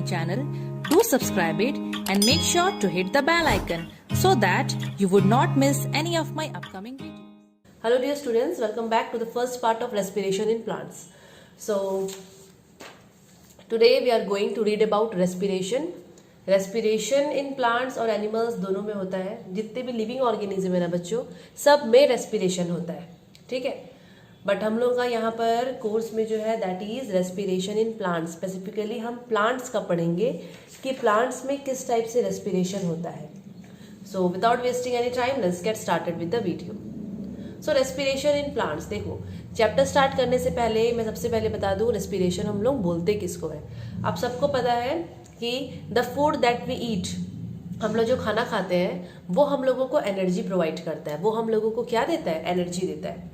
channel, do subscribe it and make sure to hit the bell icon so that you would not miss any of my upcoming videos. Hello dear students, welcome back to the first part of respiration in plants. So today we are going to read about respiration. Respiration in plants और animals दोनों में होता है. जितने भी living organism है ना बच्चों, सब में रेस्पिरेशन होता है. ठीक है, बट हम लोग का यहाँ पर कोर्स में जो है that is respiration in plants. Specifically हम प्लांट्स का पढ़ेंगे कि प्लांट्स में किस टाइप से रेस्पिरेशन होता है. So without wasting any time let's get started with the video. So respiration in plants. देखो, चैप्टर स्टार्ट करने से पहले मैं सबसे पहले बता दूं रेस्पिरेशन हम लोग बोलते किसको है. आप सबको पता है कि the food that we eat, हम लोग जो खाना खाते हैं वो हम लोगों को एनर्जी प्रोवाइड करता है. वो हम लोगों को क्या देता है? एनर्जी देता है.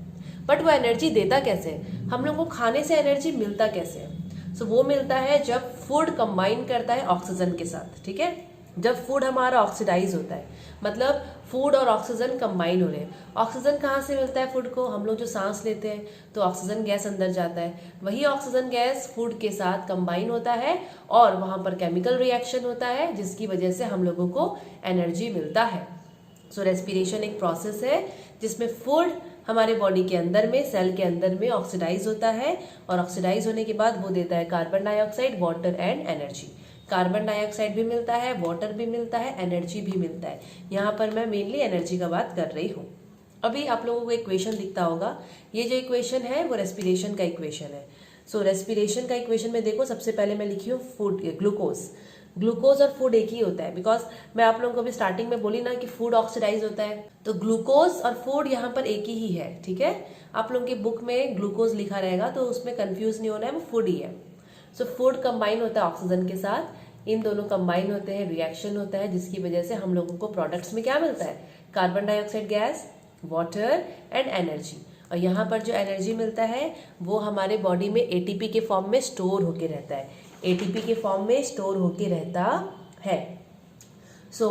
बट वो एनर्जी देता कैसे? हम लोगों को खाने से एनर्जी मिलता कैसे है? सो वो मिलता है जब फूड कंबाइन करता है ऑक्सीजन के साथ. ठीक है, जब फूड हमारा ऑक्सीडाइज होता है, मतलब फूड और ऑक्सीजन कंबाइन हो रहे हैं. ऑक्सीजन कहाँ से मिलता है फूड को? हम लोग जो सांस लेते हैं तो ऑक्सीजन गैस अंदर जाता है. वही ऑक्सीजन गैस फूड के साथ कंबाइन होता है और वहाँ पर केमिकल रिएक्शन होता है जिसकी वजह से हम लोगों को एनर्जी मिलता है. सो रेस्पिरेशन एक प्रोसेस है जिसमें फूड हमारे बॉडी के अंदर में, सेल के अंदर में ऑक्सीडाइज होता है और ऑक्सीडाइज होने के बाद वो देता है carbon dioxide, water and energy. Carbon dioxide भी मिलता है, वाटर भी मिलता है, एनर्जी भी मिलता है. यहाँ पर मैं मेनली एनर्जी का बात कर रही हूँ. अभी आप लोगों को इक्वेशन दिखता होगा. ये जो इक्वेशन है वो रेस्पिरेशन का इक्वेशन है. सो रेस्पिरेशन का इक्वेशन में देखो, सबसे पहले मैं लिखी हूँ फूड, ग्लूकोज. ग्लूकोज और फूड एक ही होता है, बिकॉज मैं आप लोगों को अभी स्टार्टिंग में बोली ना कि फूड ऑक्सीडाइज होता है, तो ग्लूकोज और फूड यहाँ पर एक ही है. ठीक है, आप लोगों की बुक में ग्लूकोज लिखा रहेगा तो उसमें कंफ्यूज नहीं होना है, वो फूड ही है. सो फूड कंबाइन होता है ऑक्सीजन के साथ. इन दोनों कंबाइन होते हैं, रिएक्शन होता है जिसकी वजह से हम लोगों को प्रोडक्ट्स में क्या मिलता है? Carbon dioxide gas, water and energy. और यहाँ पर जो एनर्जी मिलता है वो हमारे बॉडी में एटीपी के फॉर्म में स्टोर होके रहता है. एटीपी के फॉर्म में स्टोर होके रहता है. सो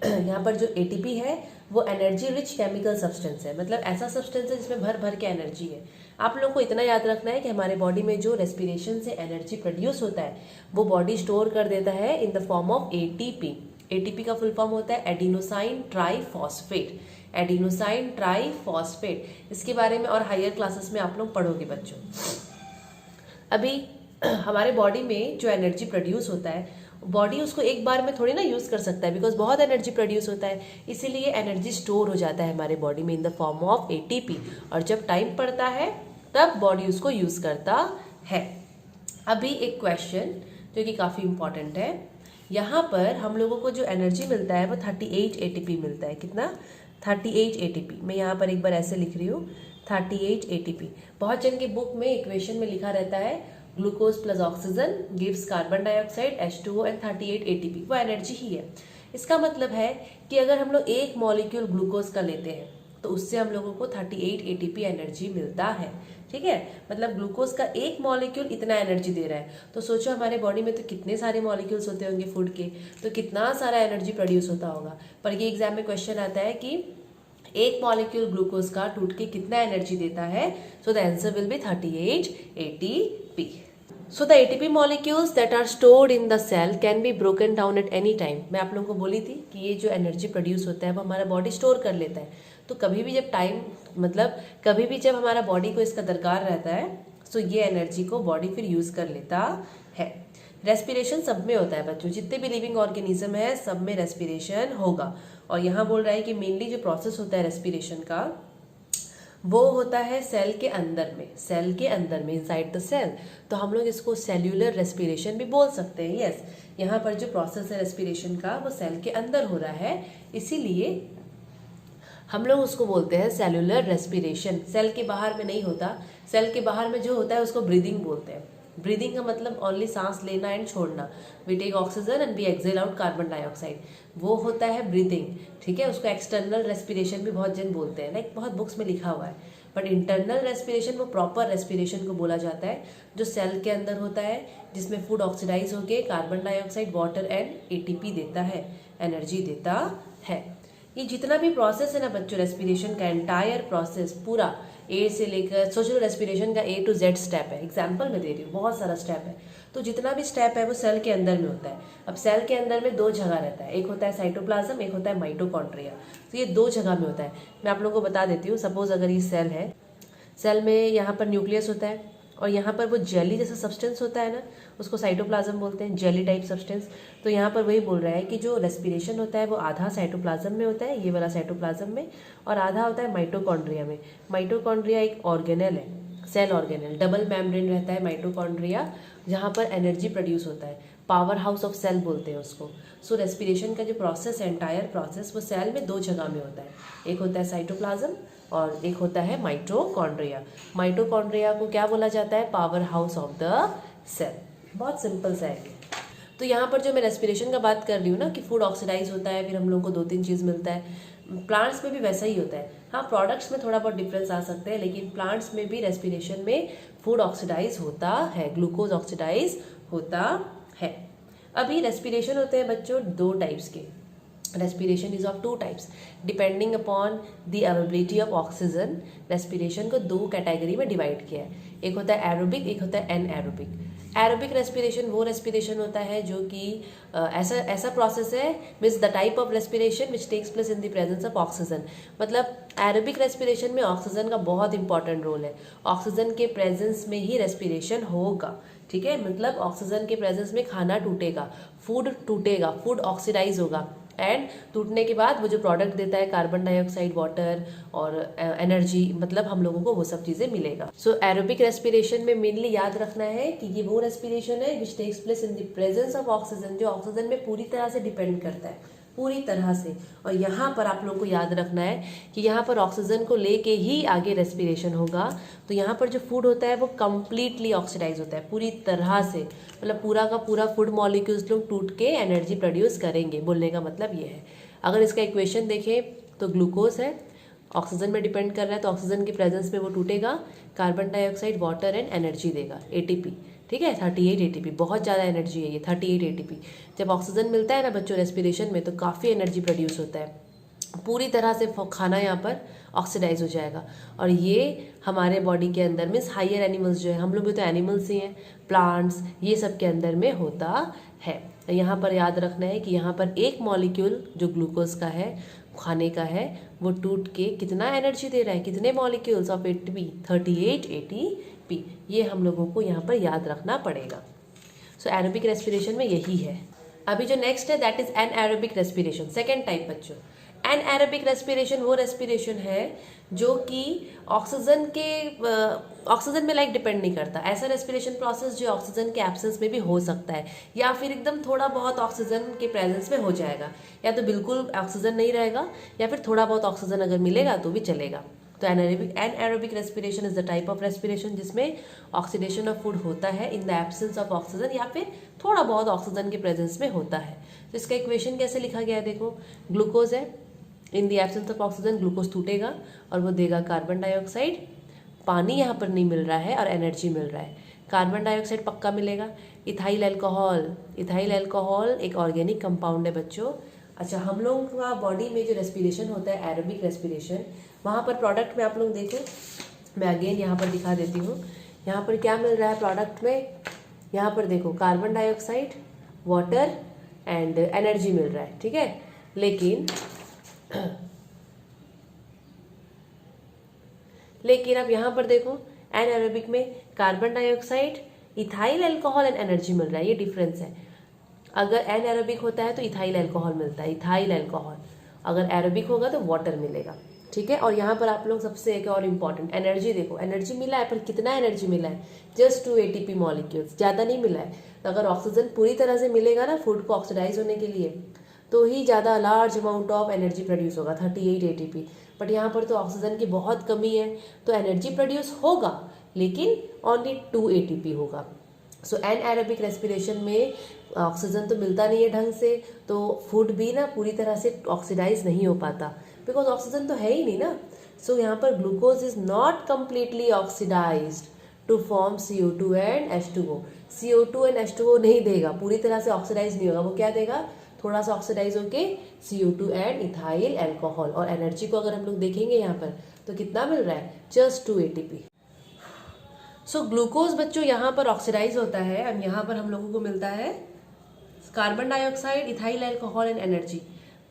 यहाँ पर जो एटीपी है वो एनर्जी रिच केमिकल सब्सटेंस है, मतलब ऐसा सब्सटेंस है जिसमें भर भर के एनर्जी है. आप लोगों को इतना याद रखना है कि हमारे बॉडी में जो रेस्पिरेशन से एनर्जी प्रोड्यूस होता है वो बॉडी स्टोर कर देता है in the form of ATP. ATP का फुल फॉर्म होता है एडिनोसाइन ट्राइफॉस्फेट. एडिनोसाइन ट्राइफॉस्फेट, इसके बारे में और हायर क्लासेस में आप लोग पढ़ोगे बच्चों. अभी हमारे बॉडी में जो एनर्जी प्रोड्यूस होता है, बॉडी उसको एक बार में थोड़ी ना यूज कर सकता है, बिकॉज बहुत एनर्जी प्रोड्यूस होता है. इसीलिए एनर्जी स्टोर हो जाता है हमारे बॉडी में in the form of ATP, और जब टाइम पड़ता है तब बॉडी उसको यूज करता है. अभी एक क्वेश्चन जो कि काफी इंपॉर्टेंट है. यहाँ पर हम लोगों को जो एनर्जी मिलता है वो 38 एटीपी मिलता है. कितना? 38 एटीपी. मैं यहाँ पर एक बार ऐसे लिख रही हूँ, 38 एटीपी. बहुत जन की बुक में इक्वेशन में लिखा रहता है glucose plus oxygen gives carbon dioxide H2O and 38 ATP. वो एनर्जी ही है. इसका मतलब है कि अगर हम लोग एक मॉलिक्यूल ग्लूकोज का लेते हैं तो उससे हम लोगों को 38 एटीपी एनर्जी मिलता है. ठीक है, मतलब ग्लूकोज का एक मॉलिक्यूल इतना एनर्जी दे रहा है. तो सोचो हमारे बॉडी में तो कितने सारे मॉलिक्यूल्स होते होंगे फूड के, तो कितना सारा एनर्जी प्रोड्यूस होता होगा. पर ये एग्जाम में क्वेश्चन आता है कि एक मॉलिक्यूल ग्लूकोज का टूट के कितना एनर्जी देता है. So the answer will be 38 ATP. So the ATP molecules that are stored in the cell can be broken down at any time. मैं आप लोगों को बोली थी कि ये जो एनर्जी प्रोड्यूस होता है वो हमारा बॉडी स्टोर कर लेता है. तो कभी भी जब टाइम, मतलब कभी भी जब हमारा बॉडी को इसका दरकार रहता है तो ये एनर्जी को बॉडी फिर यूज कर लेता है. रेस्पिरेशन सब में होता है बच्चों, जितने भी लिविंग ऑर्गेनिज्म है सब में रेस्पिरेशन होगा. और यहाँ बोल रहा है कि मेनली जो प्रोसेस होता है रेस्पिरेशन का वो होता है सेल के अंदर में. सेल के अंदर में, इनसाइड द सेल. तो हम लोग इसको सेल्यूलर रेस्पिरेशन भी बोल सकते हैं. यस, यहाँ पर जो प्रोसेस है रेस्पिरेशन का वो सेल के अंदर हो रहा है, इसीलिए हम लोग उसको बोलते हैं सेल्यूलर रेस्पिरेशन. सेल के बाहर में नहीं होता. सेल के बाहर में जो होता है उसको ब्रीदिंग बोलते हैं. ब्रीदिंग का मतलब ओनली सांस लेना एंड छोड़ना. We take oxygen and we exhale out carbon dioxide, वो होता है ब्रीदिंग. ठीक है, उसको एक्सटर्नल रेस्पिरेशन भी बहुत जन बोलते हैं, लाइक बहुत बुक्स में लिखा हुआ है. बट इंटरनल रेस्पिरेशन वो प्रॉपर रेस्पिरेशन को बोला जाता है जो सेल के अंदर होता है, जिसमें फूड ऑक्सीडाइज होकर carbon dioxide, water and ATP देता है, एनर्जी देता है. ये जितना भी प्रोसेस है ना बच्चों रेस्पिरेशन का, एंटायर प्रोसेस पूरा, ए से लेकर सोचो रेस्पिरेशन का A to Z स्टेप है, एग्जाम्पल मैं दे रही हूँ, बहुत सारा स्टेप है। तो जितना भी स्टेप है वो सेल के अंदर में होता है। अब सेल के अंदर में दो जगह रहता है, एक होता है साइटोप्लाज्म, एक होता है माइटोकॉन्ड्रिया। तो ये दो जगह में होता है। मैं आप लोगों को बता देती हूँ, सपोज अगर ये सेल है, सेल में यहाँ पर न्यूक्लियस होता है और यहाँ पर वो जेली जैसा सब्सटेंस होता है ना, उसको साइटोप्लाज्म बोलते हैं, जेली टाइप सब्सटेंस। तो यहाँ पर वही बोल रहा है कि जो रेस्पिरेशन होता है वो आधा साइटोप्लाज्म में होता है, ये वाला साइटोप्लाज्म में, और आधा होता है माइटोकॉन्ड्रिया में। माइटोकॉन्ड्रिया एक ऑर्गेनेल है, सेल ऑर्गेनेल, डबल मेम्ब्रेन रहता है माइटोकॉन्ड्रिया, जहाँ पर एनर्जी प्रोड्यूस होता है, पावर हाउस ऑफ सेल बोलते हैं उसको। सो रेस्पिरेशन का जो प्रोसेस है, एंटायर प्रोसेस, वो सेल में दो जगह में होता है, एक होता है साइटोप्लाज्म और एक होता है माइटोकॉन्ड्रिया। माइटोकॉन्ड्रिया को क्या बोला जाता है? Powerhouse of the cell. बहुत सिंपल सा है। तो यहाँ पर जो मैं रेस्पिरेशन का बात कर रही हूँ ना कि फूड ऑक्सीडाइज होता है, फिर हम लोग को 2-3 चीज़ मिलता है, प्लांट्स में भी वैसा ही होता है। हाँ, प्रोडक्ट्स में थोड़ा बहुत डिफरेंस आ सकते हैं, लेकिन प्लांट्स में भी रेस्पिरेशन में फूड ऑक्सीडाइज होता है, ग्लूकोज ऑक्सीडाइज होता है। अभी रेस्पिरेशन होते हैं बच्चों दो टाइप्स के। Respiration is of two types depending upon the availability of oxygen. Respiration को दो कैटेगरी में डिवाइड किया है, एक होता है एरोबिक, एक होता है एनएरोबिक। एरोबिक रेस्पिरेशन वो रेस्पिरेशन होता है जो कि ऐसा प्रोसेस है, means the type of respiration which takes place in the presence of oxygen. मतलब एरोबिक रेस्पिरेशन में ऑक्सीजन का बहुत इंपॉर्टेंट रोल है, ऑक्सीजन के प्रेजेंस में ही रेस्पिरेशन होगा। ठीक है, मतलब ऑक्सीजन के प्रेजेंस में खाना टूटेगा, फूड टूटेगा, फूड ऑक्सीडाइज होगा, एंड टूटने के बाद वो जो प्रोडक्ट देता है कार्बन डाइऑक्साइड, वाटर और एनर्जी, मतलब हम लोगों को वो सब चीज़ें मिलेगा। सो एरोबिक रेस्पिरेशन में मेनली याद रखना है कि ये वो रेस्पिरेशन है which takes place in the presence of oxygen, जो ऑक्सीजन में पूरी तरह से डिपेंड करता है, पूरी तरह से। और यहाँ पर आप लोगों को याद रखना है कि यहाँ पर ऑक्सीजन को लेके ही आगे रेस्पिरेशन होगा। तो यहाँ पर जो फूड होता है वो कम्प्लीटली ऑक्सीडाइज होता है पूरी तरह से, मतलब पूरा का पूरा फूड मॉलिक्यूल्स लोग टूट के एनर्जी प्रोड्यूस करेंगे। बोलने का मतलब ये है। अगर इसका इक्वेशन देखें तो ग्लूकोज है, ऑक्सीजन में डिपेंड कर रहा है, तो ऑक्सीजन के प्रेजेंस में वो टूटेगा, carbon dioxide, water and energy देगा, एटीपी। ठीक है, 38 एटीपी, बहुत ज़्यादा एनर्जी है ये 38 एटीपी। जब ऑक्सीजन मिलता है ना बच्चों रेस्पिरेशन में, तो काफ़ी एनर्जी प्रोड्यूस होता है, पूरी तरह से खाना यहाँ पर ऑक्सीडाइज हो जाएगा। और ये हमारे बॉडी के अंदर मीन्स हायर एनिमल्स जो है, हम लोग भी तो एनिमल्स ही हैं, प्लांट्स, ये सब के अंदर में होता है। यहाँ पर याद रखना है कि यहाँ पर एक मॉलिक्यूल जो ग्लूकोज का है, खाने का है, वो टूट के कितना एनर्जी दे रहा है, कितने मॉलिक्यूल्स ऑफ एटीपी, 38 एटीपी। ये हम लोगों को यहाँ पर याद रखना पड़ेगा। सो एरोबिक रेस्पिरेशन में यही है। अभी जो नेक्स्ट है that is anaerobic respiration, second type बच्चों। एनएरोबिक रेस्पिरेशन वो रेस्पिरेशन है जो कि ऑक्सीजन में लाइक डिपेंड नहीं करता। ऐसा रेस्पिरेशन प्रोसेस जो ऑक्सीजन के एब्सेंस में भी हो सकता है, या फिर एकदम थोड़ा बहुत ऑक्सीजन के प्रेजेंस में हो जाएगा, या तो बिल्कुल ऑक्सीजन नहीं रहेगा, या फिर थोड़ा बहुत ऑक्सीजन अगर मिलेगा तो भी चलेगा। तो anaerobic respiration is the type of respiration जिसमें ऑक्सीडेशन ऑफ फूड होता है in the absence of oxygen, या फिर थोड़ा बहुत ऑक्सीजन के प्रेजेंस में होता है। तो इसका इक्वेशन कैसे लिखा गया है देखो, ग्लूकोज है, in the absence of oxygen glucose टूटेगा और वो देगा कार्बन डाइऑक्साइड, पानी यहाँ पर नहीं मिल रहा है और एनर्जी मिल रहा है, कार्बन डाइऑक्साइड पक्का मिलेगा। इथाइल अल्कोहल एक ऑर्गेनिक कंपाउंड है बच्चों। अच्छा, हम लोगों का बॉडी में जो रेस्पिरेशन होता है एरोबिक रेस्पिरेशन, वहाँ पर प्रोडक्ट में आप लोग देखो, मैं अगेन यहाँ पर दिखा देती हूँ, यहाँ पर क्या मिल रहा है प्रोडक्ट में, यहाँ पर देखो carbon dioxide, water and energy मिल रहा है। ठीक है, लेकिन अब यहाँ पर देखो एनएरोबिक में carbon dioxide, ethyl alcohol and energy मिल रहा है, ये डिफरेंस है। अगर एनएरोबिक होता है तो इथाइल अल्कोहल मिलता है, इथाइल अल्कोहल, अगर एरोबिक होगा तो वाटर मिलेगा। ठीक है, और यहाँ पर आप लोग सबसे एक और इम्पॉर्टेंट एनर्जी देखो, एनर्जी मिला है, पर कितना एनर्जी मिला है, जस्ट 2 एटीपी मॉलिक्यूल्स, ज़्यादा नहीं मिला है। तो अगर ऑक्सीजन पूरी तरह से मिलेगा ना फूड को ऑक्सीडाइज होने के लिए, तो ही ज़्यादा large amount of energy produce होगा, 38 एटीपी। बट यहाँ पर तो ऑक्सीजन की बहुत कमी है, तो एनर्जी प्रोड्यूस होगा लेकिन ओनली 2 एटीपी होगा। सो एनएरोबिक रेस्पिरेशन में ऑक्सीजन तो मिलता नहीं है ढंग से, तो फूड भी ना पूरी तरह से ऑक्सीडाइज नहीं हो पाता, बिकॉज ऑक्सीजन तो है ही नहीं ना। सो यहाँ पर glucose is not completely oxidised to form CO2 and H2O। CO2 and H2O नहीं देगा, पूरी तरह से ऑक्सीडाइज नहीं होगा, वो क्या देगा, थोड़ा सा ऑक्सीडाइज होके CO2 एंड इथाइल अल्कोहल। और एनर्जी को अगर हम लोग देखेंगे यहाँ पर, तो कितना मिल रहा है, जस्ट 2 ATP। सो ग्लूकोज बच्चों यहाँ पर ऑक्सीडाइज होता है एंड यहाँ पर हम लोगों को मिलता है carbon dioxide, ethyl alcohol and energy.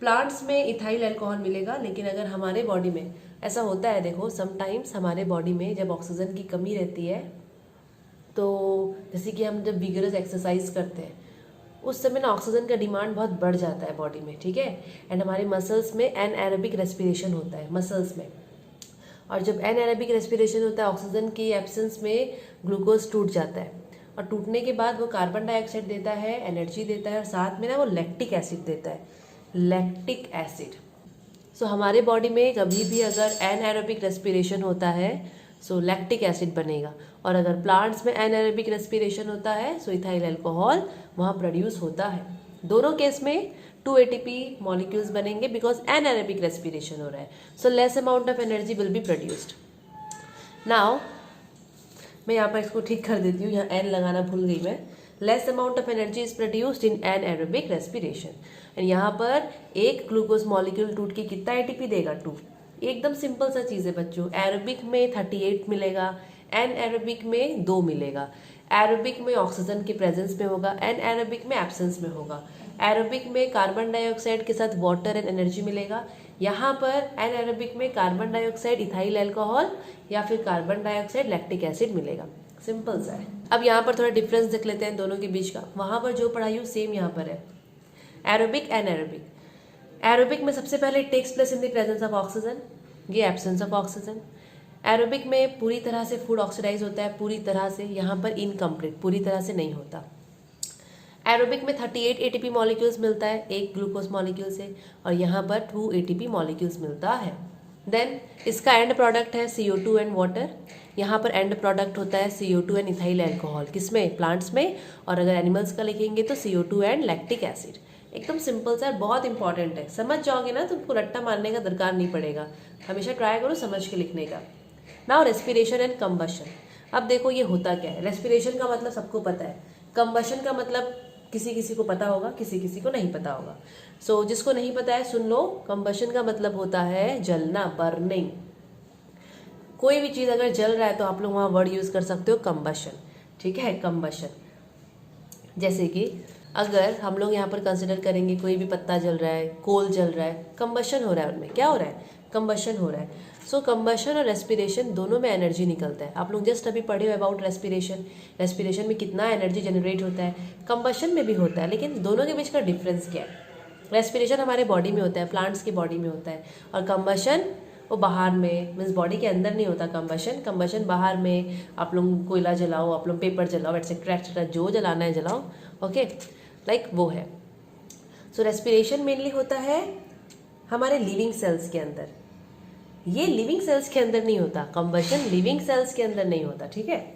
Plants में इथाइल अल्कोहल मिलेगा, लेकिन अगर हमारे बॉडी में ऐसा होता है, देखो समटाइम्स हमारे बॉडी में जब ऑक्सीजन की कमी रहती है, तो जैसे कि हम जब विगरस एक्सरसाइज करते हैं उस समय ना ऑक्सीजन का डिमांड बहुत बढ़ जाता है बॉडी में, ठीक है। एंड हमारे मसल्स में एनएरोबिक रेस्पिरेशन होता है मसल्स में, और जब एनएरोबिक रेस्पिरेशन होता है ऑक्सीजन की एब्सेंस में ग्लूकोज टूट जाता है, और टूटने के बाद वो कार्बन डाइऑक्साइड देता है, एनर्जी देता है, और साथ में ना वो लैक्टिक एसिड देता है, लैक्टिक एसिड। सो हमारे बॉडी में कभी भी अगर एनएरोबिक रेस्पिरेशन होता है सो लैक्टिक एसिड बनेगा, और अगर प्लांट्स में एनएरोबिक रेस्पिरेशन होता है सो इथाइल अल्कोहल वहाँ प्रोड्यूस होता है। दोनों केस में 2 ATP मॉलिक्यूल्स बनेंगे बिकॉज एनएरोबिक रेस्पिरेशन हो रहा है, so less amount of energy will be produced. Now मैं यहाँ पर इसको ठीक कर देती हूँ, यहाँ एन लगाना भूल गई मैं। Less amount of energy is produced in anaerobic respiration, and यहाँ पर एक ग्लूकोज मॉलिक्यूल टूट के कितना ATP देगा, 2। एकदम सिंपल सा चीज़ है बच्चों। एरोबिक में 38 मिलेगा, एनएरोबिक में 2 मिलेगा। एरोबिक में ऑक्सीजन के प्रेजेंस में होगा, एनएरोबिक में एब्सेंस में होगा। एरोबिक में कार्बन डाइऑक्साइड के साथ वाटर एंड एनर्जी मिलेगा, यहाँ पर एनएरोबिक में कार्बन डाइऑक्साइड, इथाइल अल्कोहल या फिर कार्बन डाइऑक्साइड, लैक्टिक एसिड मिलेगा। सिंपल सा है। अब यहाँ पर थोड़ा डिफरेंस देख लेते हैं दोनों के बीच का। वहाँ पर जो पढ़ाई हो सेम यहाँ पर है, एरोबिक एनएरोबिक। एरोबिक में सबसे पहले it takes place in the presence of oxygen, ये एब्सेंस ऑफ ऑक्सीजन। एरोबिक में पूरी तरह से फूड ऑक्सीडाइज होता है, पूरी तरह से, यहाँ पर इनकम्प्लीट, पूरी तरह से नहीं होता। एरोबिक में 38 ATP मॉलिक्यूल्स मिलता है एक ग्लूकोज मॉलिक्यूल से, और यहाँ पर 2 ATP मॉलिक्यूल्स मिलता है। देन इसका एंड प्रोडक्ट है CO2 एंड वाटर। यहाँ पर एंड प्रोडक्ट होता है CO2 एंड इथाइल अल्कोहल, किसमें, प्लांट्स में, और अगर एनिमल्स का लिखेंगे तो CO2 एंड लैक्टिक एसिड। एकदम सिंपल सा, बहुत इंपॉर्टेंट है। समझ जाओगे ना तो तुमको रट्टा मारने का दरकार नहीं पड़ेगा, हमेशा ट्राई करो समझ के लिखने का। Now respiration and combustion. अब देखो ये होता क्या है। रेस्पिरेशन का मतलब सबको पता है, कंबशन का मतलब किसी किसी को पता होगा, किसी किसी को नहीं पता होगा। सो जिसको नहीं पता है सुन लो, कंबशन का मतलब होता है जलना, बर्निंग। कोई भी चीज़ अगर जल रहा है तो आप लोग वहाँ वर्ड यूज़ कर सकते हो कंबशन, ठीक है, कंबशन। जैसे कि अगर हम लोग यहाँ पर कंसिडर करेंगे कोई भी पत्ता जल रहा है, कोल जल रहा है, कंबशन हो रहा है, उनमें क्या हो रहा है, कंबशन हो रहा है। सो कंबशन और रेस्पिरेशन दोनों में एनर्जी निकलता है। आप लोग जस्ट अभी पढ़े हो अबाउट रेस्पिरेशन, रेस्पिरेशन में कितना एनर्जी जनरेट होता है, कंबशन में भी होता है, लेकिन दोनों के बीच का डिफरेंस क्या है। रेस्पिरेशन हमारे बॉडी में होता है, प्लांट्स की बॉडी में होता है, और कंबशन वो बाहर में, मीन्स बॉडी के अंदर नहीं होता कंबशन। कंबशन बाहर में, आप लोग कोयला जलाओ, आप लोग पेपर जलाओ, एटसेट्रा एटसेट्रा, जो जलाना है जलाओ, ओके, लाइक वो है। सो रेस्पिरेशन मेनली होता है हमारे लिविंग सेल्स के अंदर, ये लिविंग सेल्स के अंदर नहीं होता, कंबशन लिविंग सेल्स के अंदर नहीं होता, ठीक है।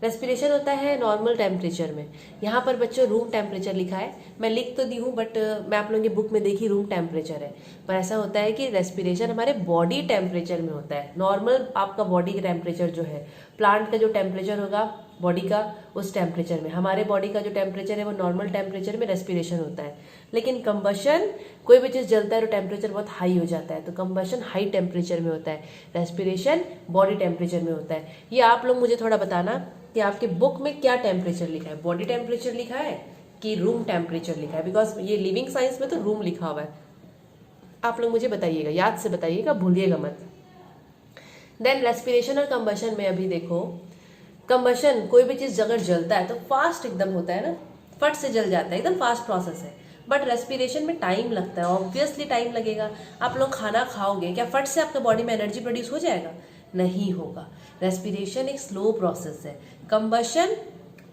रेस्पिरेशन होता है नॉर्मल टेम्परेचर में। यहाँ पर बच्चों रूम टेम्परेचर लिखा है, मैं लिख तो दी हूँ बट मैं आप लोगों की बुक में देखी रूम टेम्परेचर है, पर ऐसा होता है कि रेस्पिरेशन हमारे बॉडी टेम्परेचर में होता है। नॉर्मल आपका बॉडी का टेम्परेचर जो है, प्लांट का जो टेम्परेचर होगा बॉडी का, उस टेम्परेचर में, हमारे बॉडी का जो टेम्परेचर है वो नॉर्मल टेम्परेचर में रेस्पिरेशन होता है। लेकिन कंबशन, कोई भी चीज़ जलता है तो टेम्परेचर बहुत हाई हो जाता है, तो कंबशन हाई टेम्परेचर में होता है, रेस्पिरेशन बॉडी टेम्परेचर में होता है। ये आप लोग मुझे थोड़ा बताना कि आपके बुक में क्या टेम्परेचर लिखा है, बॉडी टेम्परेचर लिखा है कि रूम टेम्परेचर लिखा है, बिकॉज ये लिविंग साइंस में तो रूम लिखा हुआ है। आप लोग मुझे बताइएगा, याद से बताइएगा, भूलिएगा मत। देन रेस्पिरेशन और कंबशन में अभी देखो, कंबशन कोई भी चीज़ अगर जलता है तो फास्ट एकदम होता है ना, फट से जल जाता है, एकदम फास्ट प्रोसेस है। बट रेस्पिरेशन में टाइम लगता है, ऑब्वियसली टाइम लगेगा। आप लोग खाना खाओगे, क्या फट से आपका बॉडी में एनर्जी प्रोड्यूस हो जाएगा? नहीं होगा। रेस्पिरेशन एक स्लो प्रोसेस है, कंबशन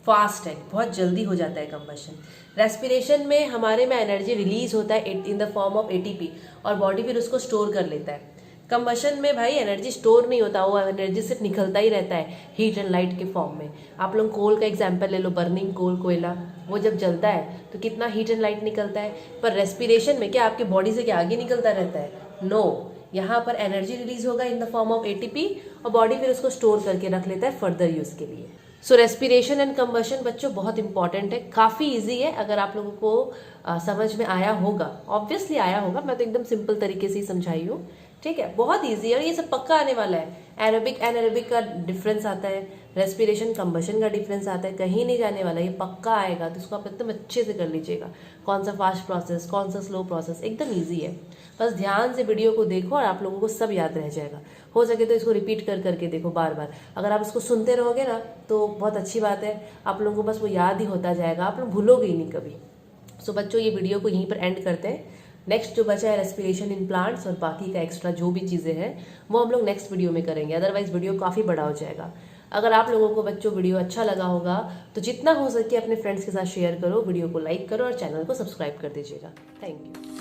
फास्ट है, बहुत जल्दी हो जाता है कंबशन। रेस्पिरेशन में हमारे में एनर्जी रिलीज होता है in the form of ATP, और बॉडी फिर उसको स्टोर कर लेता है। कंबशन में भाई एनर्जी स्टोर नहीं होता, वो एनर्जी सिर्फ निकलता ही रहता है हीट एंड लाइट के फॉर्म में। आप लोग कोल का एग्जांपल ले लो, बर्निंग कोल, कोयला, वो जब जलता है तो कितना हीट एंड लाइट निकलता है। पर रेस्पिरेशन में क्या आपके बॉडी से क्या आगे निकलता रहता है? नो, यहाँ पर एनर्जी रिलीज होगा in the form of ATP, और बॉडी फिर उसको स्टोर करके रख लेता है फर्दर यूज के लिए। सो रेस्पिरेशन एंड कंबशन बच्चों बहुत इंपॉर्टेंट है, काफ़ी इजी है। अगर आप लोगों को समझ में आया होगा, ऑब्वियसली आया होगा, मैं तो एकदम सिंपल तरीके से ही समझाई हूँ, ठीक है, बहुत ईजी है और ये सब पक्का आने वाला है। एरोबिक एनारोबिक का डिफरेंस आता है, रेस्पिरेशन कंबशन का डिफरेंस आता है, कहीं नहीं जाने वाला, ये पक्का आएगा। तो इसको आप एकदम अच्छे से कर लीजिएगा, कौन सा फास्ट प्रोसेस कौन सा स्लो प्रोसेस, एकदम ईजी है। बस ध्यान से वीडियो को देखो और आप लोगों को सब याद रह जाएगा। हो सके तो इसको रिपीट कर करके देखो बार बार। अगर आप इसको सुनते रहोगे ना तो बहुत अच्छी बात है, आप लोगों को बस वो याद ही होता जाएगा, आप लोग भूलोगे ही नहीं कभी। सो बच्चों, ये वीडियो को यहीं पर एंड करते हैं। नेक्स्ट जो बचा है रेस्पिरेशन इन प्लांट्स और बाकी का एक्स्ट्रा जो भी चीज़ें हैं वो हम लोग नेक्स्ट वीडियो में करेंगे, अदरवाइज वीडियो काफ़ी बड़ा हो जाएगा। अगर आप लोगों को बच्चों वीडियो अच्छा लगा होगा तो जितना हो सके अपने फ्रेंड्स के साथ शेयर करो, वीडियो को लाइक करो और चैनल को सब्सक्राइब कर दीजिएगा। Thank you.